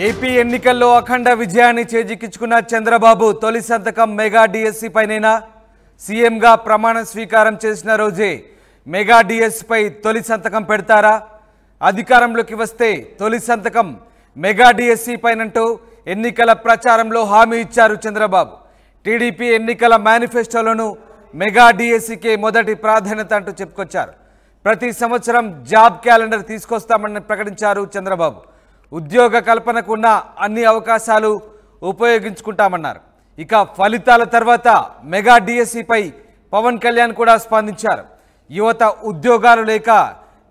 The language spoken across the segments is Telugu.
ఏపీ ఎన్నికల్లో అఖండ విజయాన్ని చేజిక్కించుకున్న చంద్రబాబు తొలి సంతకం మెగా డిఎస్సి పైనేనా? సీఎంగా ప్రమాణ స్వీకారం చేసిన రోజే మెగా డిఎస్సి పై తొలి సంతకం పెడతారా? అధికారంలోకి వస్తే తొలి సంతకం మెగా డిఎస్సి పైనంటూ ఎన్నికల ప్రచారంలో హామీ ఇచ్చారు చంద్రబాబు. టీడీపీ ఎన్నికల మేనిఫెస్టోలోనూ మెగా డిఎస్సికే మొదటి ప్రాధాన్యత అంటూ చెప్పుకొచ్చారు. ప్రతి సంవత్సరం జాబ్ క్యాలెండర్ తీసుకొస్తామని ప్రకటించారు చంద్రబాబు. ఉద్యోగ కల్పనకున్న అన్ని అవకాశాలు ఉపయోగించుకుంటామన్నారు. ఇక ఫలితాల తర్వాత మెగా డిఎస్సిపై పవన్ కళ్యాణ్ కూడా స్పందించారు. యువత ఉద్యోగాలు లేక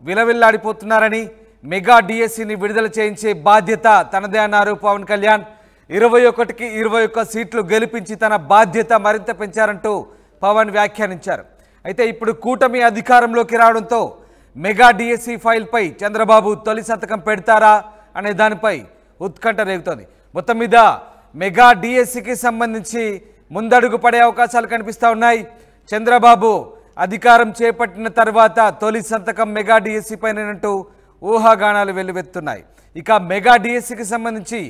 విలవిల్లాడిపోతున్నారని, మెగా డిఎస్సిని విడుదల చేయించే బాధ్యత తనదే అన్నారు పవన్ కళ్యాణ్. 21కి 21 సీట్లు గెలిపించి తన బాధ్యత మరింత పెంచారంటూ పవన్ వ్యాఖ్యానించారు. అయితే ఇప్పుడు కూటమి అధికారంలోకి రావడంతో మెగా డిఎస్సి ఫైల్పై చంద్రబాబు తొలి సంతకం పెడతారా అనే దానిపై ఉత్కంఠ రేగుతోంది. మొత్తం మీద మెగా డిఎస్సికి సంబంధించి ముందడుగు పడే అవకాశాలు కనిపిస్తూ ఉన్నాయి. చంద్రబాబు అధికారం చేపట్టిన తర్వాత తొలి సంతకం మెగా డిఎస్సి పైనంటూ ఊహాగానాలు వెల్లువెత్తున్నాయి. ఇక మెగా డిఎస్సికి సంబంధించి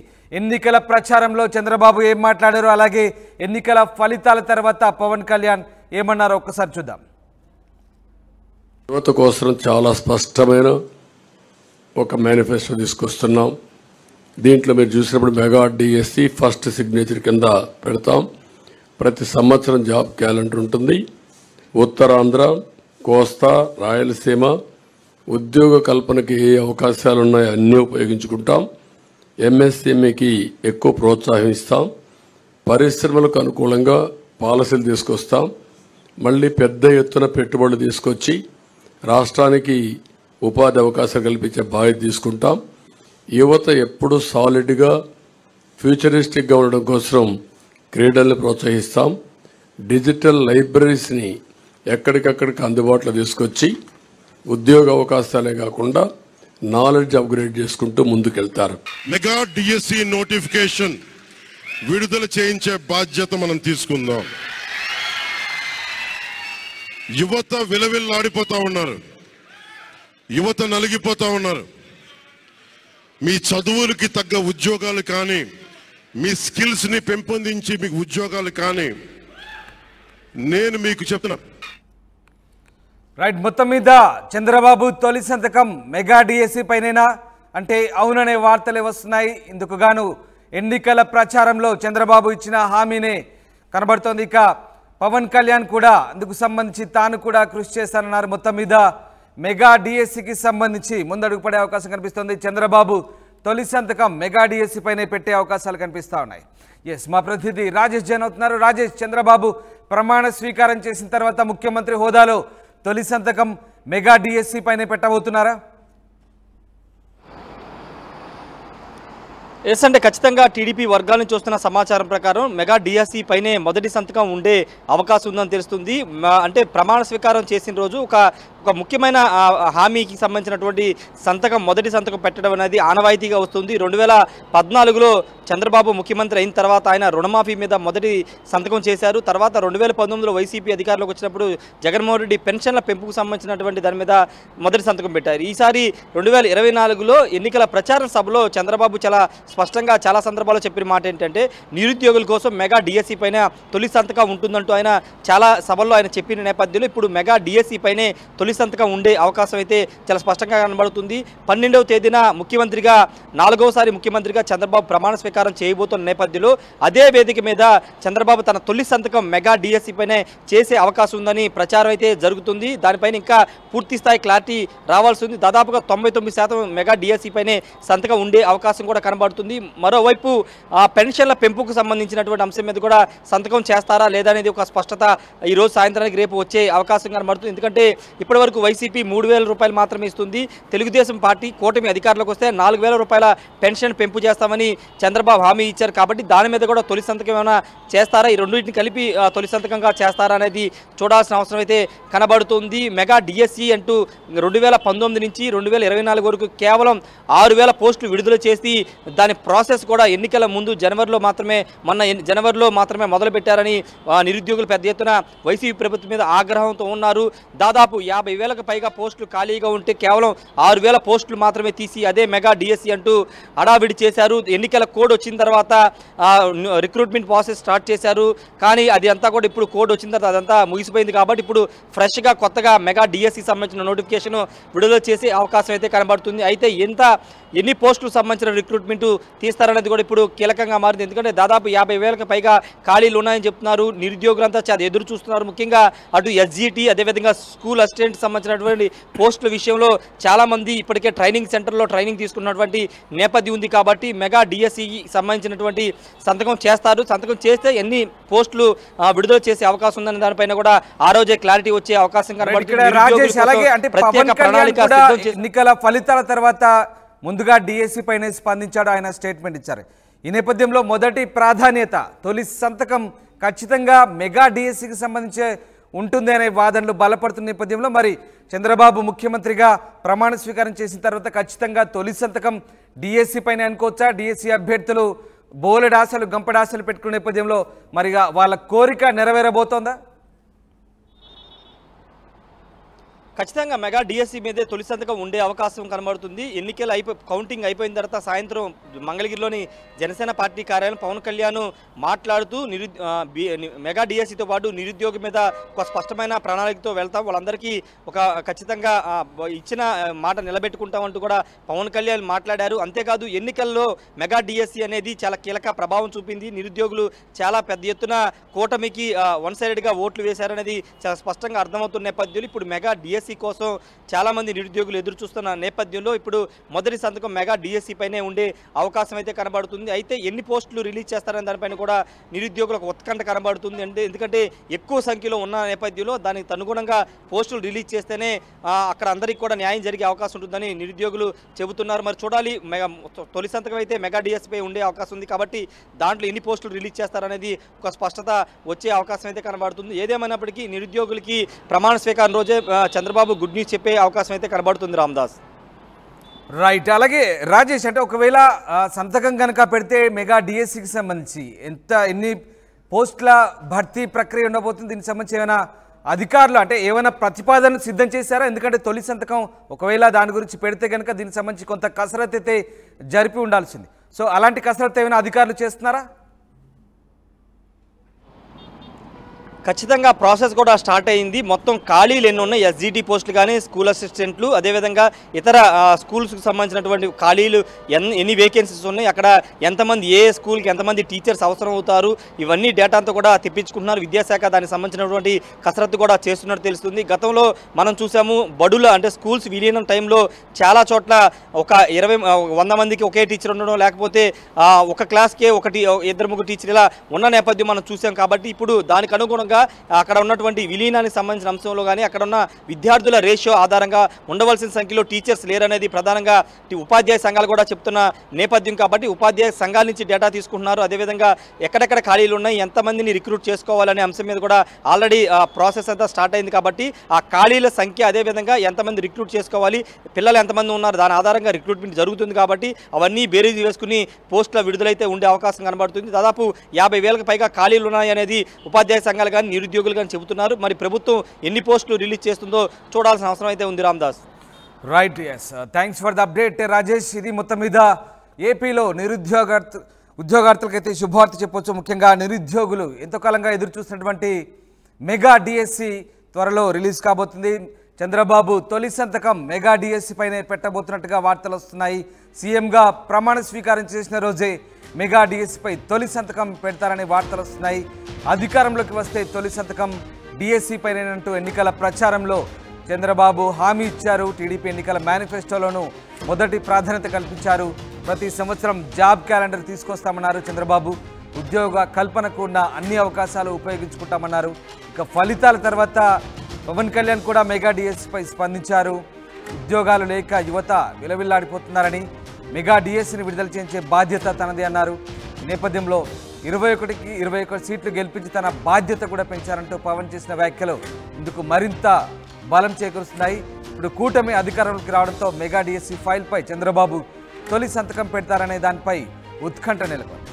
ఎన్నికల ప్రచారంలో చంద్రబాబు ఏం మాట్లాడారో, అలాగే ఎన్నికల ఫలితాల తర్వాత పవన్ కళ్యాణ్ ఏమన్నారో ఒక్కసారి చూద్దాం. యువత కోసం చాలా స్పష్టమైన ఒక మేనిఫెస్టో తీసుకొస్తున్నాం. దీంట్లో మీరు చూసినప్పుడు మెగా డిఎస్సి ఫస్ట్ సిగ్నేచర్ కింద పెడతాం. ప్రతి సంవత్సరం జాబ్ క్యాలెండర్ ఉంటుంది. ఉత్తరాంధ్ర, కోస్తా, రాయలసీమ ఉద్యోగ కల్పనకి ఏ అవకాశాలు ఉన్నాయో అన్నీ ఉపయోగించుకుంటాం. ఎంఎస్ఎంఈకి ఎక్కువ ప్రోత్సాహం ఇస్తాం. పరిశ్రమలకు అనుకూలంగా పాలసీలు తీసుకొస్తాం. మళ్ళీ పెద్ద ఎత్తున పెట్టుబడులు తీసుకొచ్చి రాష్ట్రానికి ఉపాధి అవకాశాలు కల్పించే బాధ్యత తీసుకుంటాం. యువత ఎప్పుడు సాలిడ్గా ఫ్యూచరిస్టిక్గా ఉండడం కోసం క్రీడల్ని ప్రోత్సహిస్తాం. డిజిటల్ లైబ్రరీస్ని ఎక్కడికక్కడికి అందుబాటులో తీసుకొచ్చి ఉద్యోగ అవకాశాలే కాకుండా నాలెడ్జ్ అప్గ్రేడ్ చేసుకుంటూ ముందుకెళ్తారు. మెగా డిఎస్సి నోటిఫికేషన్ విడుదల చేయించే బాధ్యత మనం తీసుకుందాం. యువత విలవిల్లాడిపోతా ఉన్నారు, యువత నలిగిపోతా ఉన్నారు. మీ చదువులకి తగ్గ ఉద్యోగాలు కానీ, మీ స్కిల్స్ని పెంపొందించి మీకు ఉద్యోగాలు కానీ నేను మీకు చెప్తున్నా. రైట్, మొత్తం మీద చంద్రబాబు తొలి సంతకం మెగా డిఎస్సి పైనేనా అంటే అవుననే వార్తలే వస్తున్నాయి. ఇందుకు గాను ఎన్నికల ప్రచారంలో చంద్రబాబు ఇచ్చిన హామీనే కనబడుతోంది. ఇక పవన్ కళ్యాణ్ కూడా అందుకు సంబంధించి తాను కూడా కృషి చేస్తానన్నారు. మొత్తం మీద మెగా డిఎస్సికి సంబంధించి ముందడుగు పడే అవకాశం కనిపిస్తోంది. చంద్రబాబు తొలి సంతకం మెగా డిఎస్సి పైనే పెట్టే అవకాశాలు కనిపిస్తూ ఉన్నాయి. ఎస్, మా ప్రతినిధి రాజేష్ జైన్ అవుతున్నారు. రాజేష్, చంద్రబాబు ప్రమాణ స్వీకారం చేసిన తర్వాత ముఖ్యమంత్రి హోదాలో తొలి సంతకం మెగా డిఎస్సి పైనే పెట్టబోతున్నారా? ఎస్ అంటే ఖచ్చితంగా టీడీపీ వర్గాల నుంచి వస్తున్న సమాచారం ప్రకారం మెగా డిఎస్సి పైనే మొదటి సంతకం ఉండే అవకాశం ఉందని తెలుస్తుంది. అంటే ప్రమాణ స్వీకారం చేసిన రోజు ఒక ముఖ్యమైన హామీకి సంబంధించినటువంటి సంతకం, మొదటి సంతకం పెట్టడం అనేది ఆనవాయితీగా వస్తుంది. 2014లో చంద్రబాబు ముఖ్యమంత్రి అయిన తర్వాత ఆయన రుణమాఫీ మీద మొదటి సంతకం చేశారు. తర్వాత 2019లో వైసీపీ అధికారంలోకి వచ్చినప్పుడు జగన్మోహన్ రెడ్డి పెన్షన్ల పెంపుకు సంబంధించినటువంటి దాని మీద మొదటి సంతకం పెట్టారు. ఈసారి 2024లో ఎన్నికల ప్రచార సభలో చంద్రబాబు చాలా స్పష్టంగా చాలా సందర్భాల్లో చెప్పిన మాట ఏంటంటే నిరుద్యోగుల కోసం మెగా డిఎస్సి పైన తొలి సంతకం ఉంటుందంటూ ఆయన చాలా సభల్లో ఆయన చెప్పిన నేపథ్యంలో ఇప్పుడు మెగా డిఎస్సి పైనే తొలి సంతకం ఉండే అవకాశం అయితే చాలా స్పష్టంగా కనబడుతుంది. 12వ తేదీన ముఖ్యమంత్రిగా 4వసారి ముఖ్యమంత్రిగా చంద్రబాబు ప్రమాణ స్వీకారం చేయబోతున్న నేపథ్యంలో అదే వేదిక మీద చంద్రబాబు తన తొలి సంతకం మెగా డిఎస్సి పైనే చేసే అవకాశం ఉందని ప్రచారం అయితే జరుగుతుంది. దానిపైన ఇంకా పూర్తి స్థాయి క్లారిటీ రావాల్సి ఉంది. దాదాపుగా 99% మెగా డిఎస్సి పైనే సంతకం ఉండే అవకాశం కూడా కనబడుతుంది. మరోవైపు పెన్షన్ల పెంపుకు సంబంధించినటువంటి అంశం మీద కూడా సంతకం చేస్తారా లేదా అనేది ఒక స్పష్టత ఈరోజు సాయంత్రానికి రేపు వచ్చే అవకాశం కనబడుతుంది. ఎందుకంటే ఇప్పటివరకు వైసీపీ 3,000 రూపాయలు మాత్రమే ఇస్తుంది. తెలుగుదేశం పార్టీ కూటమి అధికారంలోకి వస్తే 4,000 రూపాయల పెన్షన్ పెంపు చేస్తామని చంద్రబాబు హామీ ఇచ్చారు. కాబట్టి దాని మీద కూడా తొలి సంతకం ఏమైనా చేస్తారా, ఈ రెండింటిని కలిపి తొలి సంతకంగా చేస్తారా అనేది చూడాల్సిన అవసరం అయితే కనబడుతుంది. మెగా డిఎస్సి అంటూ 2019 నుంచి 2024 వరకు కేవలం 6,000 పోస్టులు విడుదల చేసి దాని ప్రాసెస్ కూడా ఎన్నికల ముందు జనవరిలో మాత్రమే మొదలుపెట్టారని నిరుద్యోగులు పెద్ద ఎత్తున వైసీపీ ప్రభుత్వం మీద ఆగ్రహంతో ఉన్నారు. దాదాపు 50,000కు పైగా పోస్టులు ఖాళీగా ఉంటే కేవలం 6,000 పోస్టులు మాత్రమే తీసి అదే మెగా డిఎస్సి అంటూ హడావిడి చేశారు. ఎన్నికల కోడ్ వచ్చిన తర్వాత రిక్రూట్మెంట్ ప్రాసెస్ స్టార్ట్ చేశారు. కానీ అది అంతా కూడా ఇప్పుడు కోడ్ వచ్చిన తర్వాత అదంతా ముగిసిపోయింది కాబట్టి ఇప్పుడు ఫ్రెష్గా కొత్తగా మెగా డిఎస్సి సంబంధించిన నోటిఫికేషన్ విడుదల చేసే అవకాశం అయితే కనబడుతుంది. అయితే ఎన్ని పోస్టులకు సంబంధించిన రిక్రూట్మెంట్ తీస్తారనేది కూడా ఇప్పుడు కీలకంగా మారింది. ఎందుకంటే దాదాపు 50,000కు పైగా ఖాళీలు ఉన్నాయని చెప్తున్నారు. నిరుద్యోగులంతా చాలా ఎదురు చూస్తున్నారు. ముఖ్యంగా అటు ఎస్జిటి అదేవిధంగా స్కూల్ అసిస్టెంట్ సంబంధించినటువంటి పోస్టుల విషయంలో చాలామంది ఇప్పటికే ట్రైనింగ్ సెంటర్లో ట్రైనింగ్ తీసుకున్నటువంటి నేపథ్యం ఉంది. కాబట్టి మెగా డిఎస్సికి సంబంధించినటువంటి సంతకం చేస్తారు. సంతకం చేస్తే ఎన్ని పోస్టులు విడుదల చేసే అవకాశం ఉందనే దానిపైన కూడా ఆ రోజే క్లారిటీ వచ్చే అవకాశం కనబడుతుంది. ఎన్నికల ఫలితాల తర్వాత ముందుగా డిఎస్సి పైన స్పందించాడు, ఆయన స్టేట్మెంట్ ఇచ్చారు. ఈ నేపథ్యంలో మొదటి ప్రాధాన్యత తొలి సంతకం ఖచ్చితంగా మెగా డిఎస్సికి సంబంధించి ఉంటుంది అనే వాదనలు బలపడుతున్న నేపథ్యంలో మరి చంద్రబాబు ముఖ్యమంత్రిగా ప్రమాణ స్వీకారం చేసిన తర్వాత ఖచ్చితంగా తొలి సంతకం డిఎస్సి పైన అనుకోవచ్చా? డిఎస్సి అభ్యర్థులు బోలెడాశలు గంపడాశలు పెట్టుకునే నేపథ్యంలో మరి వాళ్ళ కోరిక నెరవేరబోతోందా? ఖచ్చితంగా మెగా డిఎస్సి మీదే తొలి సంతకం ఉండే అవకాశం కనబడుతుంది. ఎన్నికలు కౌంటింగ్ అయిపోయిన తర్వాత సాయంత్రం మంగళగిరిలోని జనసేన పార్టీ కార్యాలయం పవన్ కళ్యాణ్ మాట్లాడుతూ మెగా డిఎస్సితో పాటు నిరుద్యోగం మీద ఒక స్పష్టమైన ప్రణాళికతో వెళ్తాం, వాళ్ళందరికీ ఒక ఖచ్చితంగా ఇచ్చిన మాట నిలబెట్టుకుంటామంటూ కూడా పవన్ కళ్యాణ్ మాట్లాడారు. అంతేకాదు ఎన్నికల్లో మెగా డిఎస్సి అనేది చాలా కీలక ప్రభావం చూపింది. నిరుద్యోగులు చాలా పెద్ద ఎత్తున కూటమికి వన్ సైడెడ్గా ఓట్లు వేశారనేది చాలా స్పష్టంగా అర్థమవుతున్న నేపథ్యంలో ఇప్పుడు మెగా డిఎస్సి కోసం చాలా మంది నిరుద్యోగులు ఎదురు చూస్తున్న నేపథ్యంలో ఇప్పుడు మొదటి సంతకం మెగా డిఎస్సి పైనే ఉండే అవకాశం అయితే కనబడుతుంది. అయితే ఎన్ని పోస్టులు రిలీజ్ చేస్తారనే దానిపైన కూడా నిరుద్యోగులకు ఉత్కంఠ కనబడుతుంది. ఎందుకంటే ఎక్కువ సంఖ్యలో ఉన్న నేపథ్యంలో దానికి అనుగుణంగా పోస్టులు రిలీజ్ చేస్తేనే అక్కడ అందరికీ కూడా న్యాయం జరిగే అవకాశం ఉంటుందని నిరుద్యోగులు చెబుతున్నారు. మరి చూడాలి, తొలి సంతకం అయితే మెగా డిఎస్సిపై ఉండే అవకాశం ఉంది కాబట్టి దాంట్లో ఎన్ని పోస్టులు రిలీజ్ చేస్తారనేది ఒక స్పష్టత వచ్చే అవకాశం అయితే కనబడుతుంది. ఏదేమైనప్పటికీ నిరుద్యోగులకి ప్రమాణ స్వీకారం రోజే చంద్రబాబు గుడ్ న్యూస్ చెప్పే అవకాశం అయితే కనబడుతుంది. రామదాస్ రైట్. అలాగే రాజేష్, అంటే ఒకవేళ సంతకం కనుక పెడితే మెగా డిఎస్సికి సంబంధించి ఎన్ని పోస్టుల భర్తీ ప్రక్రియ ఉండబోతుంది? దీనికి సంబంధించి ఏమైనా అధికారులు అంటే ఏమైనా ప్రతిపాదన సిద్ధం చేశారా? ఎందుకంటే తొలి సంతకం ఒకవేళ దాని గురించి పెడితే కనుక దీనికి సంబంధించి కొంత కసరత్తు అయితే జరిపి ఉండాల్సింది. సో అలాంటి కసరత్తు ఏమైనా అధికారులు చేస్తున్నారా? ఖచ్చితంగా ప్రాసెస్ కూడా స్టార్ట్ అయింది. మొత్తం ఖాళీలు ఎన్ని ఉన్నాయి, ఎస్జిటి పోస్టులు కానీ స్కూల్ అసిస్టెంట్లు అదేవిధంగా ఇతర స్కూల్స్కి సంబంధించినటువంటి ఖాళీలు ఎన్ని వేకెన్సీస్ ఉన్నాయి, అక్కడ ఎంతమంది ఏ స్కూల్కి ఎంతమంది టీచర్స్ అవసరం అవుతారు, ఇవన్నీ డేటాతో కూడా తెప్పించుకుంటున్నారు. విద్యాశాఖ దానికి సంబంధించినటువంటి కసరత్తు కూడా చేస్తున్నట్టు తెలుస్తుంది. గతంలో మనం చూసాము బడుల అంటే స్కూల్స్ విలీనం టైంలో చాలా చోట్ల ఒక 100 మందికి ఒకే టీచర్ ఉండడం, లేకపోతే ఒక క్లాస్కే ఇద్దరు ముగ్గురు టీచర్ ఇలా ఉన్న నేపథ్యం మనం చూసాం. కాబట్టి ఇప్పుడు దానికి అనుగుణంగా అక్కడ ఉన్నటువంటి విలీనానికి సంబంధించిన అంశంలో కానీ అక్కడ ఉన్న విద్యార్థుల రేషియో ఆధారంగా ఉండవలసిన సంఖ్యలో టీచర్స్ లేరనేది ప్రధానంగా ఉపాధ్యాయ సంఘాలు కూడా చెప్తున్న నేపథ్యం. కాబట్టి ఉపాధ్యాయ సంఘాల నుంచి డేటా తీసుకుంటున్నారు. అదేవిధంగా ఎక్కడెక్కడ ఖాళీలు ఉన్నాయి, ఎంతమందిని రిక్రూట్ చేసుకోవాలనే అంశం మీద కూడా ఆల్రెడీ ప్రాసెస్ అంతా స్టార్ట్ అయింది. కాబట్టి ఆ ఖాళీల సంఖ్య అదేవిధంగా ఎంతమంది రిక్రూట్ చేసుకోవాలి, పిల్లలు ఎంతమంది ఉన్నారు, దాని ఆధారంగా రిక్రూట్మెంట్ జరుగుతుంది. కాబట్టి అవన్నీ బేరీజ్ వేసుకుని పోస్టుల విడుదలైతే ఉండే అవకాశం కనబడుతుంది. దాదాపు 50,000కు పైగా ఖాళీలు ఉన్నాయనేది ఉపాధ్యాయ సంఘాలు కానీ నిరుద్యోగులు కానీ చెబుతున్నారు. మరి ప్రభుత్వం ఎన్ని పోస్టులు రిలీజ్ చేస్తుందో చూడాల్సిన అవసరం అయితే ఉంది. Ramdas right. Yes, thanks for the update Rajesh. ఇది మొత్తం మీద ఏపీలో ఉద్యోగార్థులకైతే శుభవార్త చెప్పొచ్చు. ముఖ్యంగా నిరుద్యోగులు ఎంతో కాలంగా ఎదురు చూస్తున్నటువంటి మెగా డిఎస్సి త్వరలో రిలీజ్ కాబోతుంది. చంద్రబాబు తొలి సంతకం మెగా డిఎస్సి పైనే పెట్టబోతున్నట్టుగా వార్తలు వస్తున్నాయి. సీఎంగా ప్రమాణ స్వీకారం చేసిన రోజే మెగా డిఎస్సిపై తొలి సంతకం పెడతారనే వార్తలు వస్తున్నాయి. అధికారంలోకి వస్తే తొలి సంతకం డిఎస్సి పైనంటూ ఎన్నికల ప్రచారంలో చంద్రబాబు హామీ ఇచ్చారు. టీడీపీ ఎన్నికల మేనిఫెస్టోలోనూ మొదటి ప్రాధాన్యత కల్పించారు. ప్రతి సంవత్సరం జాబ్ క్యాలెండర్ తీసుకొస్తామన్నారు చంద్రబాబు. ఉద్యోగ కల్పనకు ఉన్న అన్ని అవకాశాలు ఉపయోగించుకుంటామన్నారు. ఇక ఫలితాల తర్వాత పవన్ కళ్యాణ్ కూడా మెగా డిఎస్సిపై స్పందించారు. ఉద్యోగాలు లేక యువత విలవిల్లాడిపోతున్నారని, మెగా డిఎస్సిని విడుదల చేయించే బాధ్యత తనది అన్నారు. ఈ నేపథ్యంలో 21కి 21 సీట్లు గెలిపించి తన బాధ్యత కూడా పెంచారంటూ పవన్ చేసిన వ్యాఖ్యలు ఇందుకు మరింత బలం చేకూరుస్తున్నాయి. ఇప్పుడు కూటమి అధికారంలోకి రావడంతో మెగా డిఎస్సి ఫైల్పై చంద్రబాబు తొలి సంతకం పెడతారనే దానిపై ఉత్కంఠ నెలకొంది.